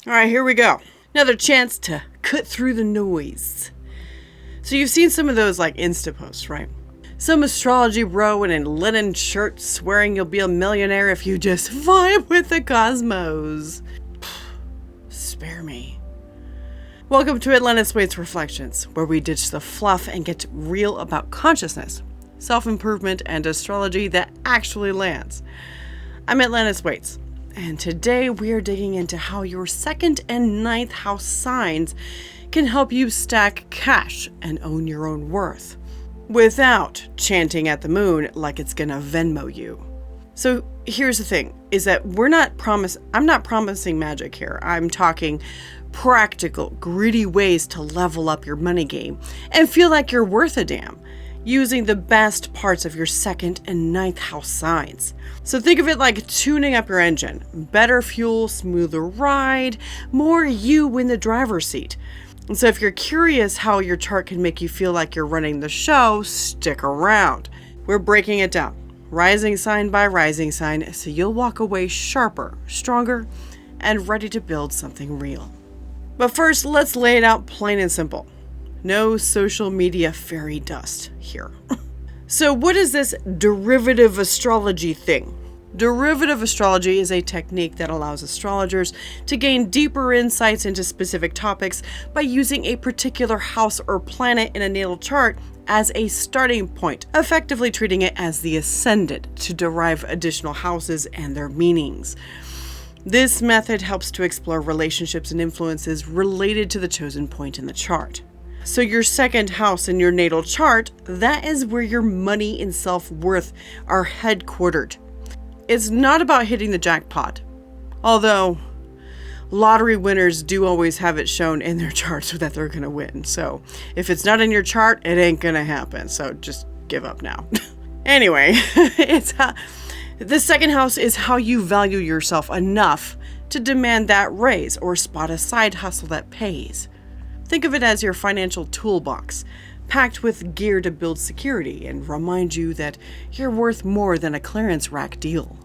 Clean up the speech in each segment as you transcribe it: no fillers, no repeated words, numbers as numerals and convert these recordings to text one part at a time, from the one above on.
All right, here we go. Another chance to cut through the noise. So you've seen some of those like Insta posts, right? Some astrology bro in a linen shirt swearing you'll be a millionaire if you just vibe with the cosmos. Spare me. Welcome to Atlantis Waites Reflections, where we ditch the fluff and get real about consciousness, self-improvement, and astrology that actually lands. I'm Atlantis Waites. And today we are digging into how your 2nd and 9th house signs can help you stack cash and own your own worth without chanting at the moon like it's gonna Venmo you. So here's the thing, is that I'm not promising magic here. I'm talking practical, gritty ways to level up your money game and feel like you're worth a damn, using the best parts of your 2nd and 9th house signs. So think of it like tuning up your engine. Better fuel, smoother ride, more you in the driver's seat. And so if you're curious how your chart can make you feel like you're running the show, stick around. We're breaking it down, rising sign by rising sign, so you'll walk away sharper, stronger, and ready to build something real. But first, let's lay it out plain and simple. No social media fairy dust here. So what is this derivative astrology thing? Derivative astrology is a technique that allows astrologers to gain deeper insights into specific topics by using a particular house or planet in a natal chart as a starting point, effectively treating it as the ascendant to derive additional houses and their meanings. This method helps to explore relationships and influences related to the chosen point in the chart. So your 2nd house in your natal chart, that is where your money and self-worth are headquartered. It's not about hitting the jackpot, although lottery winners do always have it shown in their charts that they're going to win. So if it's not in your chart, it ain't going to happen. So just give up now. Anyway, the 2nd house is how you value yourself enough to demand that raise or spot a side hustle that pays. Think of it as your financial toolbox, packed with gear to build security and remind you that you're worth more than a clearance rack deal.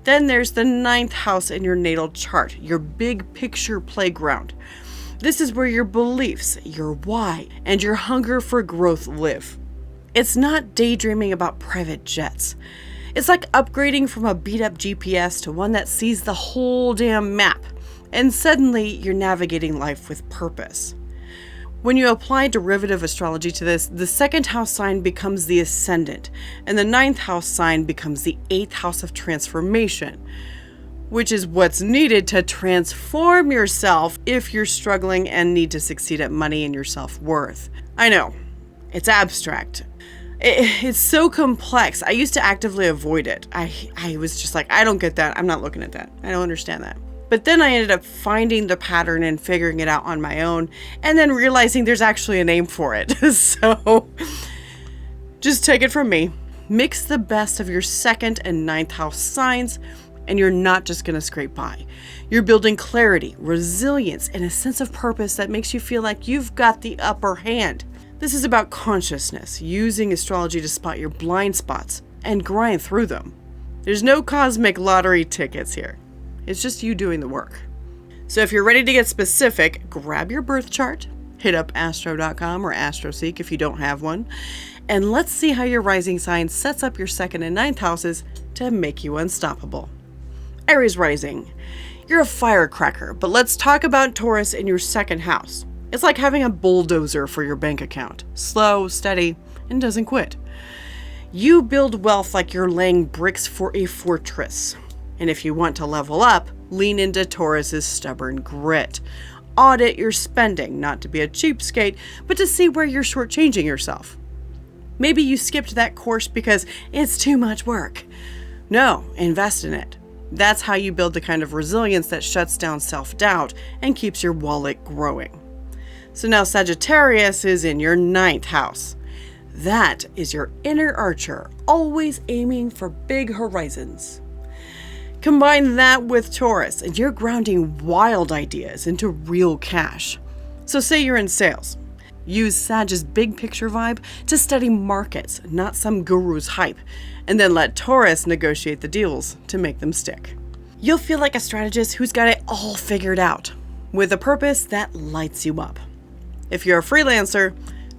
Then there's the 9th house in your natal chart, your big picture playground. This is where your beliefs, your why, and your hunger for growth live. It's not daydreaming about private jets. It's like upgrading from a beat-up GPS to one that sees the whole damn map, and suddenly you're navigating life with purpose. When you apply derivative astrology to this, the 2nd house sign becomes the ascendant, and the 9th house sign becomes the 8th house of transformation, which is what's needed to transform yourself if you're struggling and need to succeed at money and your self-worth. I know, it's abstract. It's so complex. I used to actively avoid it. I was just like, I don't get that. I'm not looking at that. I don't understand that. But then I ended up finding the pattern and figuring it out on my own, and then realizing there's actually a name for it. So just take it from me. Mix the best of your 2nd and 9th house signs, and you're not just going to scrape by. You're building clarity, resilience, and a sense of purpose that makes you feel like you've got the upper hand. This is about consciousness, using astrology to spot your blind spots and grind through them. There's no cosmic lottery tickets here. It's just you doing the work. So if you're ready to get specific, grab your birth chart, hit up astro.com or AstroSeek if you don't have one, and let's see how your rising sign sets up your 2nd and 9th houses to make you unstoppable. Aries rising. You're a firecracker, but let's talk about Taurus in your 2nd house. It's like having a bulldozer for your bank account. Slow, steady, and doesn't quit. You build wealth like you're laying bricks for a fortress. And if you want to level up, lean into Taurus's stubborn grit. Audit your spending, not to be a cheapskate, but to see where you're shortchanging yourself. Maybe you skipped that course because it's too much work. No, invest in it. That's how you build the kind of resilience that shuts down self-doubt and keeps your wallet growing. So now Sagittarius is in your 9th house. That is your inner archer, always aiming for big horizons. Combine that with Taurus, and you're grounding wild ideas into real cash. So say you're in sales. Use Sag's big picture vibe to study markets, not some guru's hype, and then let Taurus negotiate the deals to make them stick. You'll feel like a strategist who's got it all figured out. with a purpose that lights you up. If you're a freelancer,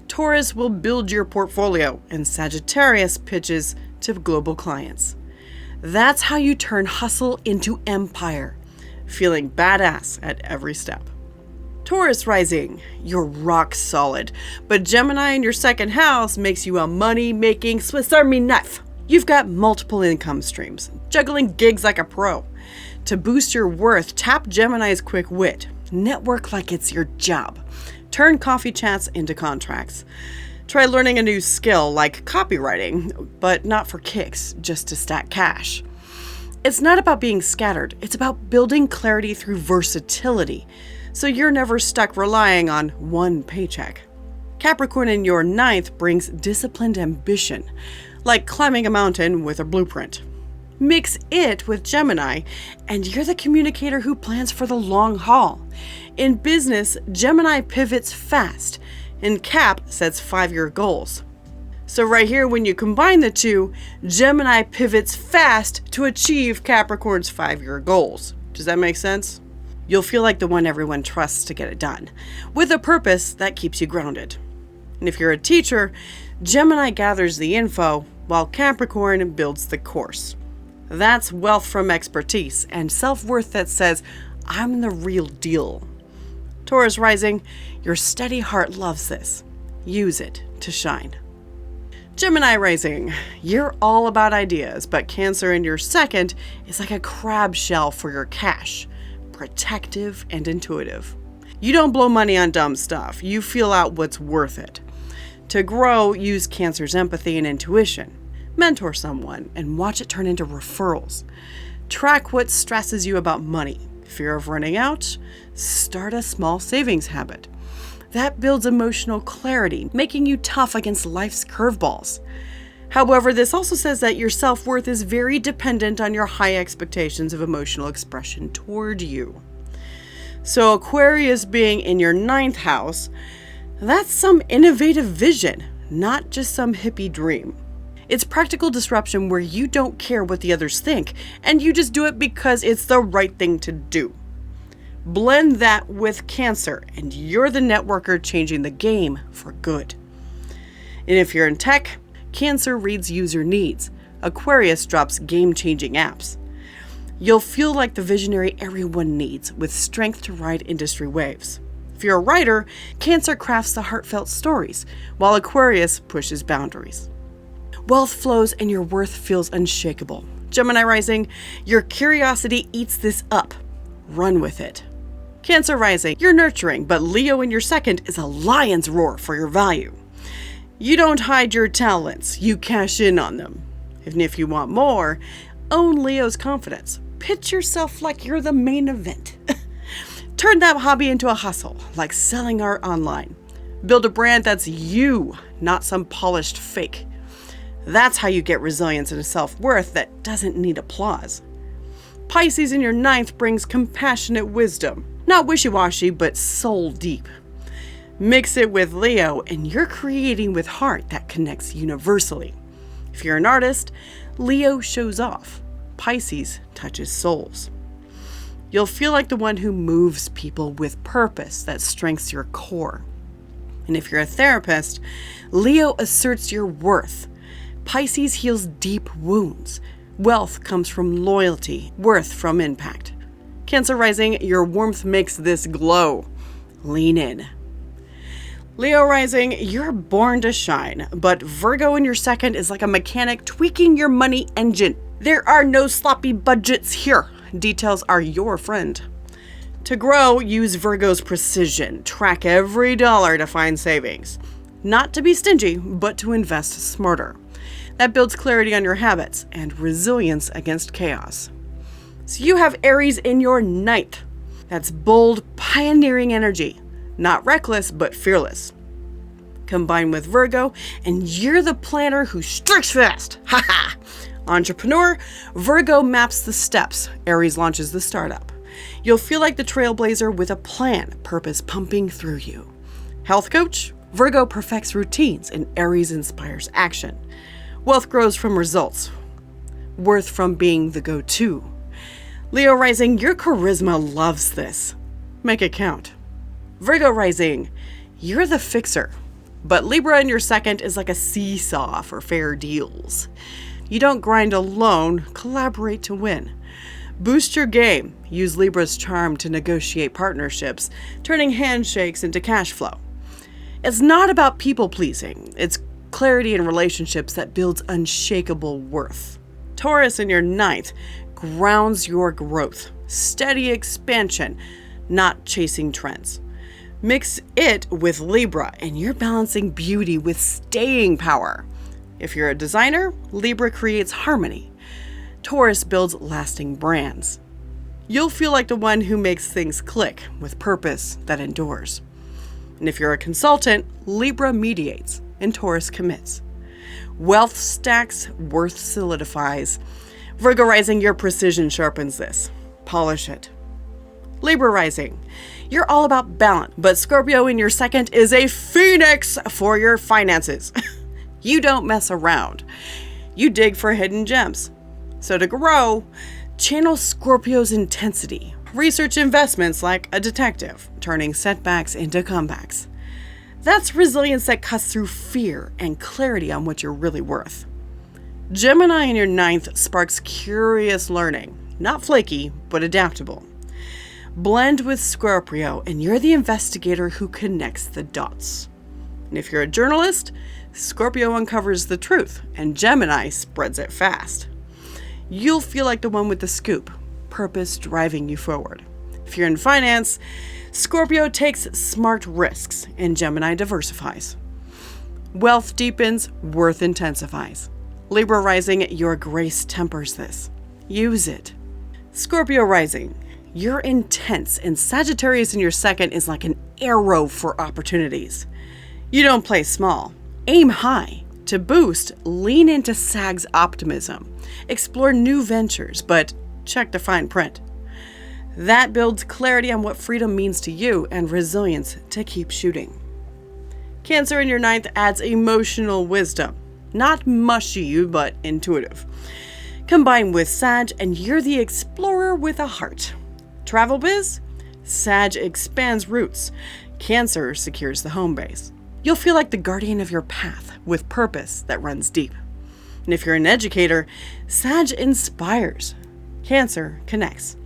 Taurus will build your portfolio, and Sagittarius pitches to global clients. That's how you turn hustle into empire, feeling badass at every step. Taurus rising, you're rock solid, but Gemini in your second house makes you a money-making Swiss Army knife. You've got multiple income streams, juggling gigs like a pro. To boost your worth, tap Gemini's quick wit. Network like it's your job. Turn coffee chats into contracts. Try learning a new skill like copywriting, but not for kicks, just to stack cash. It's not about being scattered, it's about building clarity through versatility, so you're never stuck relying on one paycheck. Capricorn in your 9th brings disciplined ambition, like climbing a mountain with a blueprint. Mix it with Gemini, and you're the communicator who plans for the long haul. In business, Gemini pivots fast, and Cap sets 5-year goals. So right here, when you combine the two, Gemini pivots fast to achieve Capricorn's 5-year goals. Does that make sense? You'll feel like the one everyone trusts to get it done, with a purpose that keeps you grounded. And if you're a teacher, Gemini gathers the info, while Capricorn builds the course. That's wealth from expertise and self-worth that says, I'm the real deal. Taurus rising, your steady heart loves this. Use it to shine. Gemini rising, you're all about ideas, but Cancer in your 2nd is like a crab shell for your cash. Protective and intuitive. You don't blow money on dumb stuff. You feel out what's worth it. To grow, use Cancer's empathy and intuition. Mentor someone and watch it turn into referrals. Track what stresses you about money. Fear of running out? Start a small savings habit. That builds emotional clarity, making you tough against life's curveballs. However, this also says that your self-worth is very dependent on your high expectations of emotional expression toward you. So Aquarius being in your 9th house, that's some innovative vision, not just some hippie dream. It's practical disruption where you don't care what the others think, and you just do it because it's the right thing to do. Blend that with Cancer, and you're the networker changing the game for good. And if you're in tech, Cancer reads user needs. Aquarius drops game-changing apps. You'll feel like the visionary everyone needs, with strength to ride industry waves. If you're a writer, Cancer crafts the heartfelt stories, while Aquarius pushes boundaries. Wealth flows and your worth feels unshakable. Gemini rising, your curiosity eats this up. Run with it. Cancer rising, you're nurturing, but Leo in your 2nd is a lion's roar for your value. You don't hide your talents, you cash in on them. And if you want more, own Leo's confidence. Pitch yourself like you're the main event. Turn that hobby into a hustle, like selling art online. Build a brand that's you, not some polished fake. That's how you get resilience and a self-worth that doesn't need applause. Pisces in your 9th brings compassionate wisdom. Not wishy-washy, but soul deep. Mix it with Leo, and you're creating with heart that connects universally. If you're an artist, Leo shows off. Pisces touches souls. You'll feel like the one who moves people with purpose that strengthens your core. And if you're a therapist, Leo asserts your worth. Pisces heals deep wounds. Wealth comes from loyalty, worth from impact. Cancer rising, your warmth makes this glow. Lean in. Leo rising, you're born to shine, but Virgo in your 2nd is like a mechanic tweaking your money engine. There are no sloppy budgets here. Details are your friend. To grow, use Virgo's precision. Track every dollar to find savings. Not to be stingy, but to invest smarter. That builds clarity on your habits and resilience against chaos. So you have Aries in your 9th. That's bold, pioneering energy. Not reckless, but fearless. Combine with Virgo, and you're the planner who strikes fast. Haha! Entrepreneur, Virgo maps the steps. Aries launches the startup. You'll feel like the trailblazer with a plan, purpose pumping through you. Health coach, Virgo perfects routines, and Aries inspires action. Wealth grows from results. Worth from being the go-to. Leo rising, your charisma loves this. make it count. Virgo rising, you're the fixer. But Libra in your second is like a seesaw for fair deals. You don't grind alone, collaborate to win. Boost your game. Use Libra's charm to negotiate partnerships, turning handshakes into cash flow. It's not about people pleasing. It's clarity in relationships that builds unshakable worth. Taurus in your ninth grounds your growth. Steady expansion, not chasing trends. Mix it with Libra and you're balancing beauty with staying power. If you're a designer, Libra creates harmony. Taurus builds lasting brands. You'll feel like the one who makes things click with purpose that endures. And if you're a consultant, Libra mediates and Taurus commits. Wealth stacks, worth solidifies. Virgo rising, your precision sharpens this. Polish it. Libra rising, you're all about balance, but Scorpio in your second is a phoenix for your finances. You don't mess around. You dig for hidden gems. So to grow, channel Scorpio's intensity. Research investments like a detective, turning setbacks into comebacks. That's resilience that cuts through fear and clarity on what you're really worth. Gemini in your ninth sparks curious learning. Not flaky, but adaptable. Blend with Scorpio and you're the investigator who connects the dots. And if you're a journalist, Scorpio uncovers the truth and Gemini spreads it fast. You'll feel like the one with the scoop, purpose driving you forward. If you're in finance, Scorpio takes smart risks and Gemini diversifies. Wealth deepens, worth intensifies. Libra rising, your grace tempers this. Use it. Scorpio rising, you're intense and Sagittarius in your second is like an arrow for opportunities. You don't play small, aim high. To boost, lean into Sag's optimism. Explore new ventures, but check the fine print. That builds clarity on what freedom means to you and resilience to keep shooting. Cancer in your ninth adds emotional wisdom. Not mushy, but intuitive. Combine with Sag and you're the explorer with a heart. Travel biz? Sag expands roots. Cancer secures the home base. You'll feel like the guardian of your path with purpose that runs deep. And if you're an educator, Sag inspires. Cancer connects.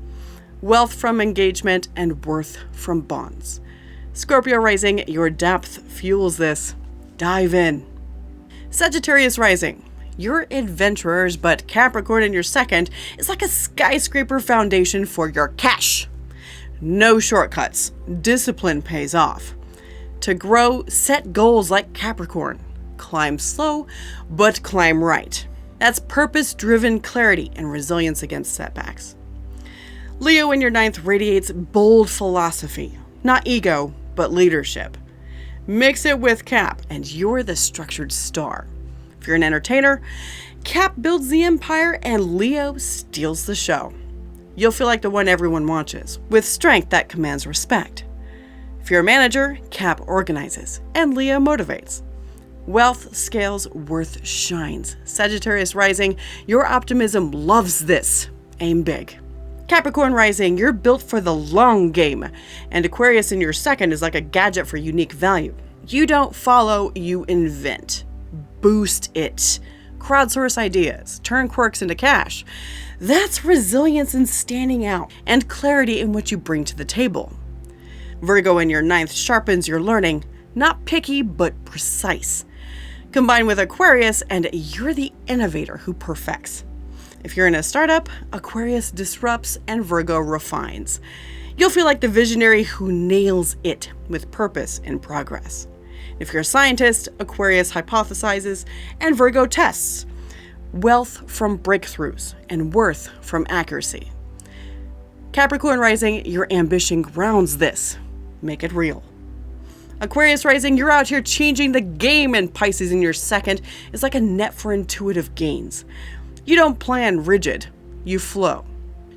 Wealth from engagement and worth from bonds. Scorpio rising, your depth fuels this. Dive in. Sagittarius rising, you're adventurers, but Capricorn in your second is like a skyscraper foundation for your cash. No shortcuts. Discipline pays off. To grow, set goals like Capricorn. Climb slow, but climb right. That's purpose-driven clarity and resilience against setbacks. Leo in your ninth radiates bold philosophy. Not ego, but leadership. Mix it with Cap, and you're the structured star. If you're an entertainer, Cap builds the empire, and Leo steals the show. You'll feel like the one everyone watches, with strength that commands respect. If you're a manager, Cap organizes, and Leo motivates. Wealth scales, worth shines. Sagittarius rising, your optimism loves this. Aim big. Capricorn rising, you're built for the long game. And Aquarius in your second is like a gadget for unique value. You don't follow, you invent. Boost it. Crowdsource ideas. Turn quirks into cash. That's resilience and standing out, and clarity in what you bring to the table. Virgo in your ninth sharpens your learning, not picky, but precise. Combine with Aquarius, and you're the innovator who perfects. If you're in a startup, Aquarius disrupts and Virgo refines. You'll feel like the visionary who nails it with purpose and progress. If you're a scientist, Aquarius hypothesizes and Virgo tests. Wealth from breakthroughs and worth from accuracy. Capricorn rising, your ambition grounds this. Make it real. Aquarius rising, you're out here changing the game, and Pisces in your second is like a net for intuitive gains. You don't plan rigid, you flow.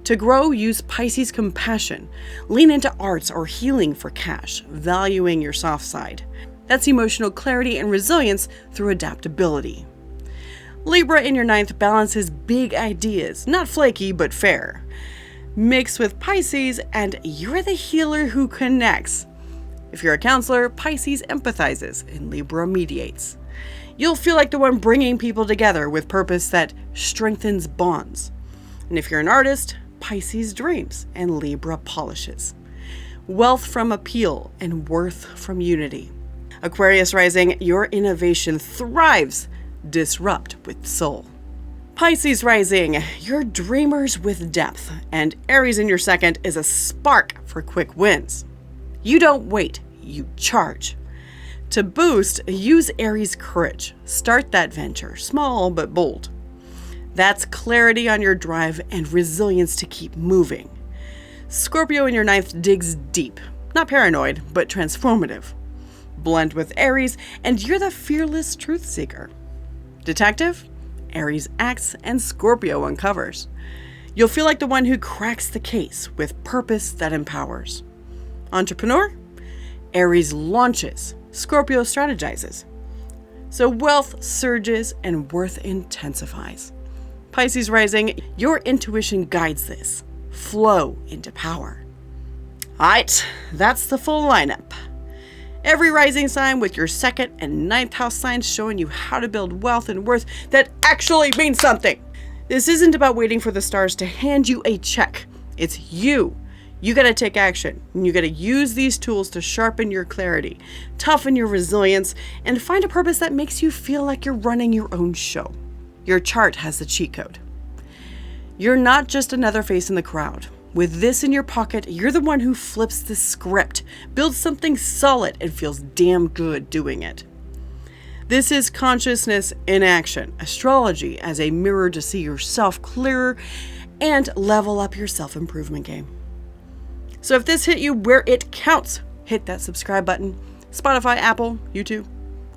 To grow, use Pisces compassion. Lean into arts or healing for cash, valuing your soft side. That's emotional clarity and resilience through adaptability. Libra in your ninth balances big ideas, not flaky, but fair. mix with Pisces, and you're the healer who connects. If you're a counselor, Pisces empathizes and Libra mediates. You'll feel like the one bringing people together with purpose that strengthens bonds. And if you're an artist, Pisces dreams and Libra polishes. Wealth from appeal and worth from unity. Aquarius rising, your innovation thrives. Disrupt with soul. Pisces rising, you're dreamers with depth, and Aries in your second is a spark for quick wins. You don't wait, you charge. To boost, use Aries courage. Start that venture, small but bold. That's clarity on your drive and resilience to keep moving. Scorpio in your ninth digs deep, not paranoid, but transformative. Blend with Aries, and you're the fearless truth seeker. Detective? Aries acts and Scorpio uncovers. You'll feel like the one who cracks the case with purpose that empowers. Entrepreneur? Aries launches, Scorpio strategizes. So wealth surges and worth intensifies. Pisces rising, your intuition guides this. Flow into power. Alright, that's the full lineup. Every rising sign with your second and ninth house signs showing you how to build wealth and worth that actually means something. This isn't about waiting for the stars to hand you a check. It's you. You gotta take action. And you gotta use these tools to sharpen your clarity, toughen your resilience, and find a purpose that makes you feel like you're running your own show. Your chart has the cheat code. You're not just another face in the crowd. With this in your pocket, you're the one who flips the script, builds something solid, and feels damn good doing it. This is consciousness in action, astrology as a mirror to see yourself clearer and level up your self-improvement game. So if this hit you where it counts, hit that subscribe button. Spotify, Apple, YouTube,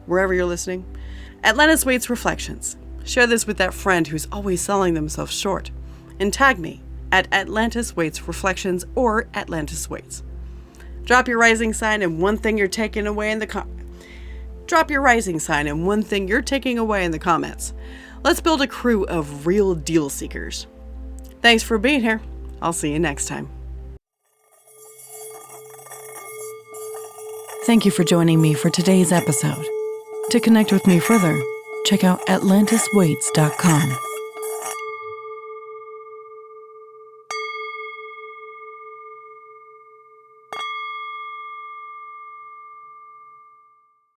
wherever you're listening. Atlantis Waites Reflections. Share this with that friend who's always selling themselves short. And tag me at Atlantis Waites Reflections or Atlantis Waites. Drop your rising sign and one thing you're taking away in the comments. Let's build a crew of real deal seekers. Thanks for being here. I'll see you next time. Thank you for joining me for today's episode. To connect with me further, check out AtlantisWaites.com.